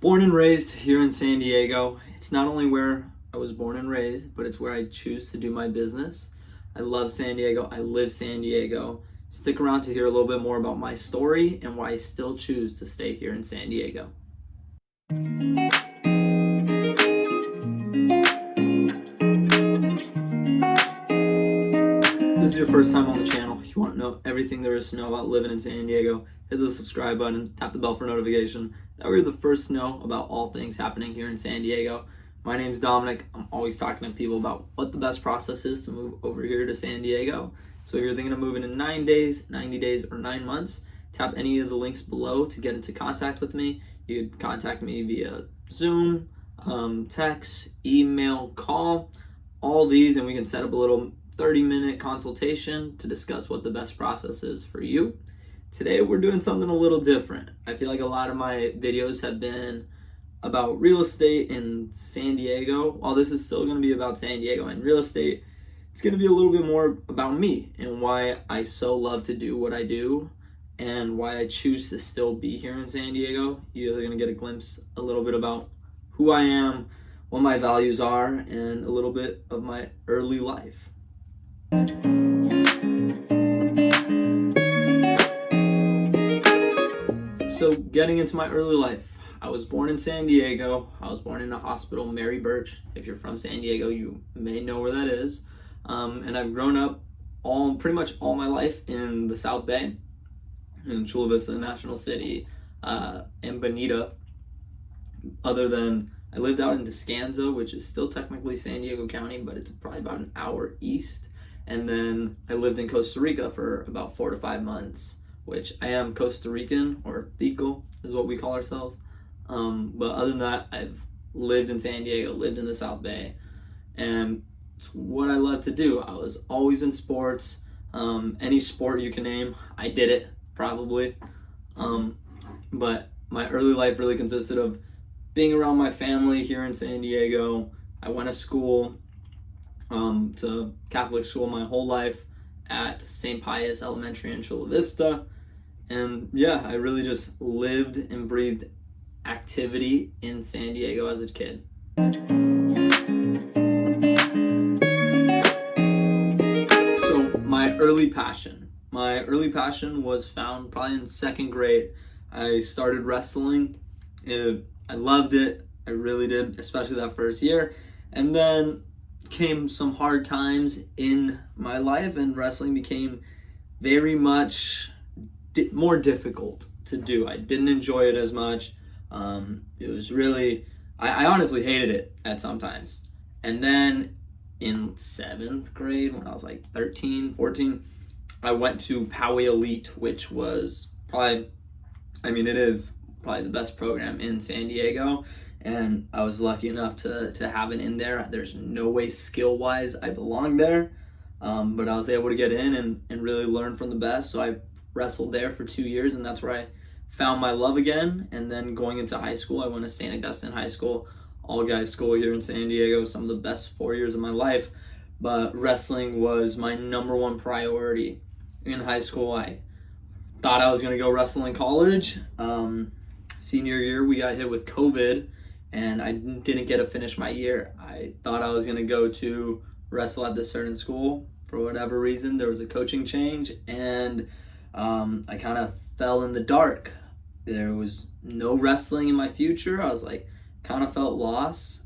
Born and raised here in San Diego. It's not only where I was born and raised, but it's where I choose to do my business. I love San Diego. I live San Diego. Stick around to hear a little bit more about my story and why I still choose to stay here in San Diego. This is your first time on the channel. If you want to know everything there is to know about living in San Diego, hit the subscribe button, tap the bell for notification. That way you're the first to know about all things happening here in San Diego. My name's Dominic. I'm always talking to people about what the best process is to move over here to San Diego. So if you're thinking of moving in 9 days, 90 days, or 9 months, tap any of the links below to get into contact with me. You can contact me via Zoom, text, email, call, all these, and we can set up a little 30-minute consultation to discuss what the best process is for you. Today we're doing something a little different. I feel like a lot of my videos have been about real estate in San Diego. While this is still going to be about San Diego and real estate, it's going to be a little bit more about me and why I so love to do what I do and why I choose to still be here in San Diego. You guys are going to get a glimpse a little bit about who I am, what my values are, and a little bit of my early life. So getting into my early life, I was born in San Diego. I was born in a hospital, Mary Birch. If you're from San Diego, you may know where that is. And I've grown up pretty much all my life in the South Bay, in Chula Vista, National City, and Bonita. Other than I lived out in Descanso, which is still technically San Diego County, but it's probably about an hour east. And then I lived in Costa Rica for about 4 to 5 months, which I am Costa Rican, or Tico is what we call ourselves. But other than that, I've lived in San Diego, lived in the South Bay, and it's what I love to do. I was always in sports. Any sport you can name, I did it, probably. But my early life really consisted of being around my family here in San Diego. I went to school, to Catholic school my whole life at St. Pius Elementary in Chula Vista. And yeah, I really just lived and breathed activity in San Diego as a kid. So my early passion was found probably in 2nd grade. I started wrestling. I loved it. I really did, especially that first year. And then came some hard times in my life, and wrestling became very much more difficult to do. I didn't enjoy it as much. It was really, I honestly hated it at sometimes. And then in 7th grade, when I was like 13, 14, I went to Poway Elite, which was probably, it is probably the best program in San Diego. And I was lucky enough to have it in there. There's no way skill-wise I belong there, but I was able to get in and really learn from the best. So I wrestled there for 2 years, and that's where I found my love again. And then going into high school, I went to St. Augustine High School, all-guys school here in San Diego, some of the best 4 years of my life. But wrestling was my number one priority. In high school, I thought I was going to go wrestle in college. Senior year, we got hit with COVID, and I didn't get to finish my year. I thought I was going to go to wrestle at this certain school. For whatever reason, there was a coaching change, and I kind of fell in the dark. There was no wrestling in my future. I was like, kind of felt lost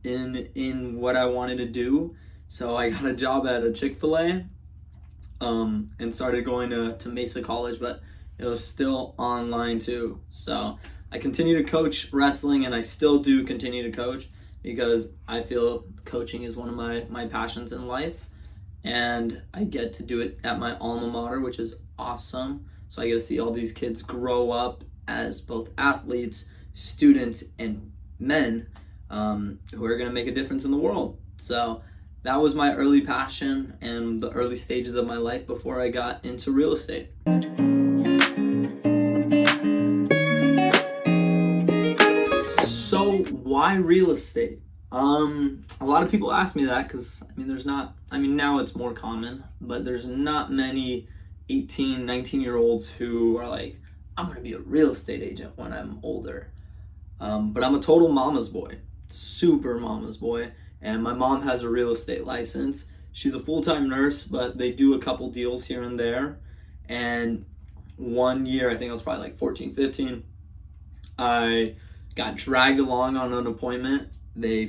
in what I wanted to do. So I got a job at a Chick-fil-A, and started going to Mesa College, but it was still online too. So I continue to coach wrestling, and I still do continue to coach because I feel coaching is one of my passions in life, and I get to do it at my alma mater, which is awesome. So I get to see all these kids grow up as both athletes, students, and men who are going to make a difference in the world. So that was my early passion and the early stages of my life before I got into real estate. So why real estate? A lot of people ask me that because now it's more common, but there's not many 18, 19-year-olds who are like, I'm going to be a real estate agent when I'm older. But I'm a total mama's boy, super mama's boy. And my mom has a real estate license. She's a full-time nurse, but they do a couple deals here and there. And one year, I think I was probably like 14, 15, I got dragged along on an appointment. They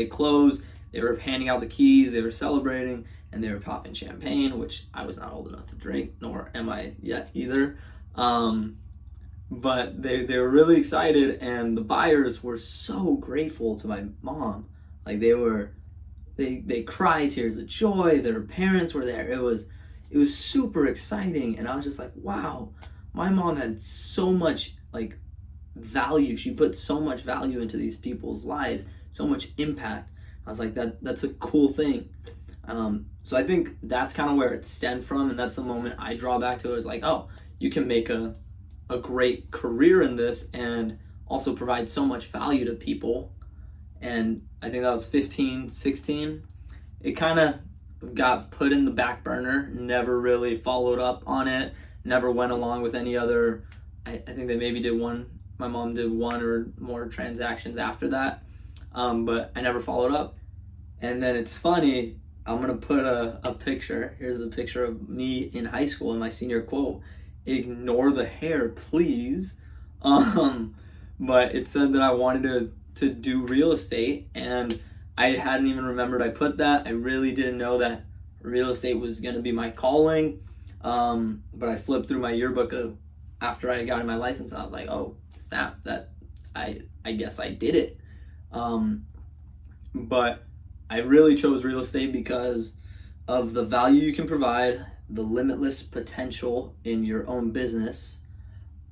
closed, they were handing out the keys, they were celebrating, and they were popping champagne, which I was not old enough to drink, nor am I yet either. But they were really excited, and the buyers were so grateful to my mom. Like they cried tears of joy. Their parents were there. It was super exciting, and I was just like, wow, my mom had so much like value. She put so much value into these people's lives, so much impact. I was like, that's a cool thing. So I think that's kind of where it stemmed from, and that's the moment I draw back to. It was like, oh, you can make a great career in this and also provide so much value to people. And I think that was 15, 16. It kind of got put in the back burner, never really followed up on it, never went along with any other. I think they maybe did one, my mom did one or more transactions after that, but I never followed up. And then it's funny, I'm gonna put a picture. Here's the picture of me in high school in my senior quote. Ignore the hair, please. But it said that I wanted to do real estate, and I hadn't even remembered I put that. I really didn't know that real estate was going to be my calling. But I flipped through my yearbook after I got my license, and I was like, oh snap, that I guess I did it. But I really chose real estate because of the value you can provide, the limitless potential in your own business,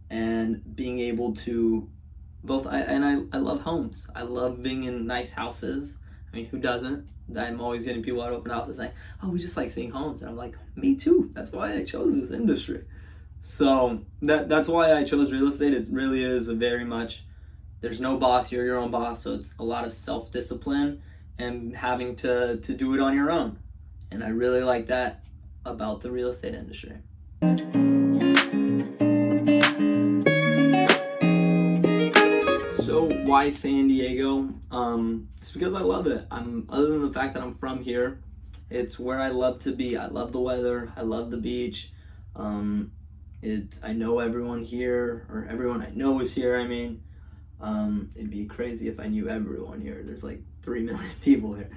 and being able to I love homes. I love being in nice houses. I mean, who doesn't? I'm always getting people at open houses saying, oh, we just like seeing homes. And I'm like, me too. That's why I chose this industry. So that's why I chose real estate. It really is a very much, there's no boss, you're your own boss. So it's a lot of self-discipline and having to do it on your own. And I really like that about the real estate industry. So why San Diego? It's because I love it. Other than the fact that I'm from here, it's where I love to be. I love the weather. I love the beach. I know everyone here, or everyone I know is here. I mean, it'd be crazy if I knew everyone here. There's like 3 million people here.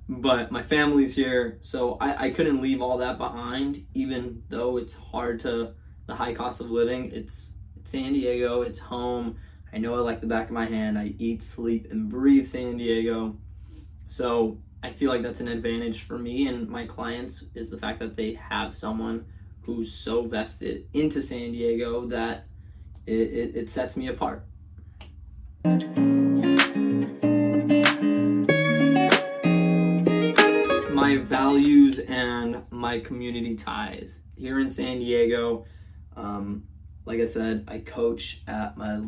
But my family's here, so I couldn't leave all that behind, even though it's hard the high cost of living. It's San Diego, it's home. I know it like the back of my hand. I eat, sleep, and breathe San Diego. So I feel like that's an advantage for me and my clients, is the fact that they have someone who's so vested into San Diego that it sets me apart. My values and my community ties. Here in San Diego, like I said, I coach at my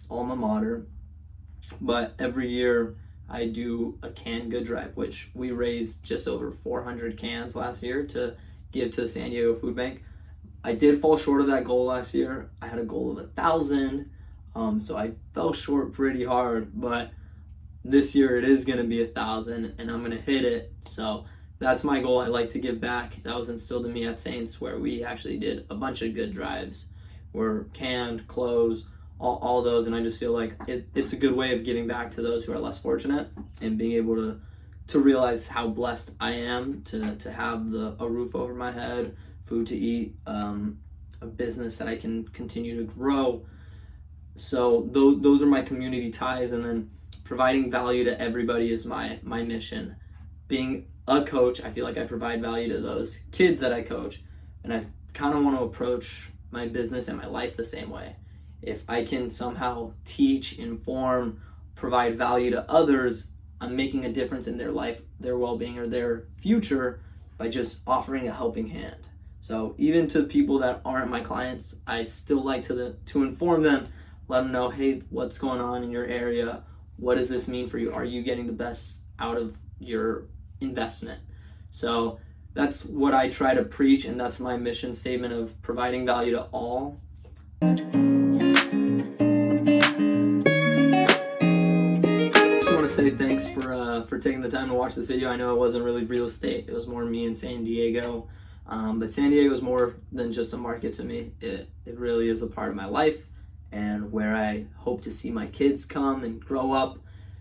alma mater, but every year I do a canned good drive, which we raised just over 400 cans last year to give to the San Diego Food Bank. I did fall short of that goal last year. I had a goal of 1,000, so I fell short pretty hard, but this year it is going to be 1,000 and I'm going to hit it. So that's my goal. I like to give back. That was instilled in me at Saints, where we actually did a bunch of good drives. We're canned, clothes, all those, and I just feel like it's a good way of giving back to those who are less fortunate, and being able to realize how blessed I am to have a roof over my head, food to eat, a business that I can continue to grow. So those are my community ties, and then providing value to everybody is my mission. Being a coach, I feel like I provide value to those kids that I coach, and I kind of want to approach my business and my life the same way. If I can somehow teach, inform, provide value to others, I'm making a difference in their life, their well-being, or their future by just offering a helping hand. So even to people that aren't my clients, I still like to inform them, let them know, hey, what's going on in your area? What does this mean for you? Are you getting the best out of your investment? So that's what I try to preach, and that's my mission statement of providing value to all. want to say thanks for taking the time to watch this video. I know it wasn't really real estate. It was more me in San Diego. But San Diego is more than just a market to me. It really is a part of my life and where I hope to see my kids come and grow up.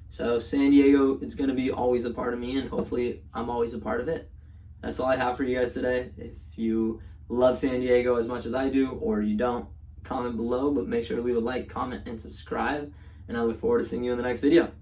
So San Diego is going to be always a part of me, and hopefully I'm always a part of it. That's all I have for you guys today. If you love San Diego as much as I do, or you don't, comment below, but make sure to leave a like, comment, and subscribe. And I look forward to seeing you in the next video.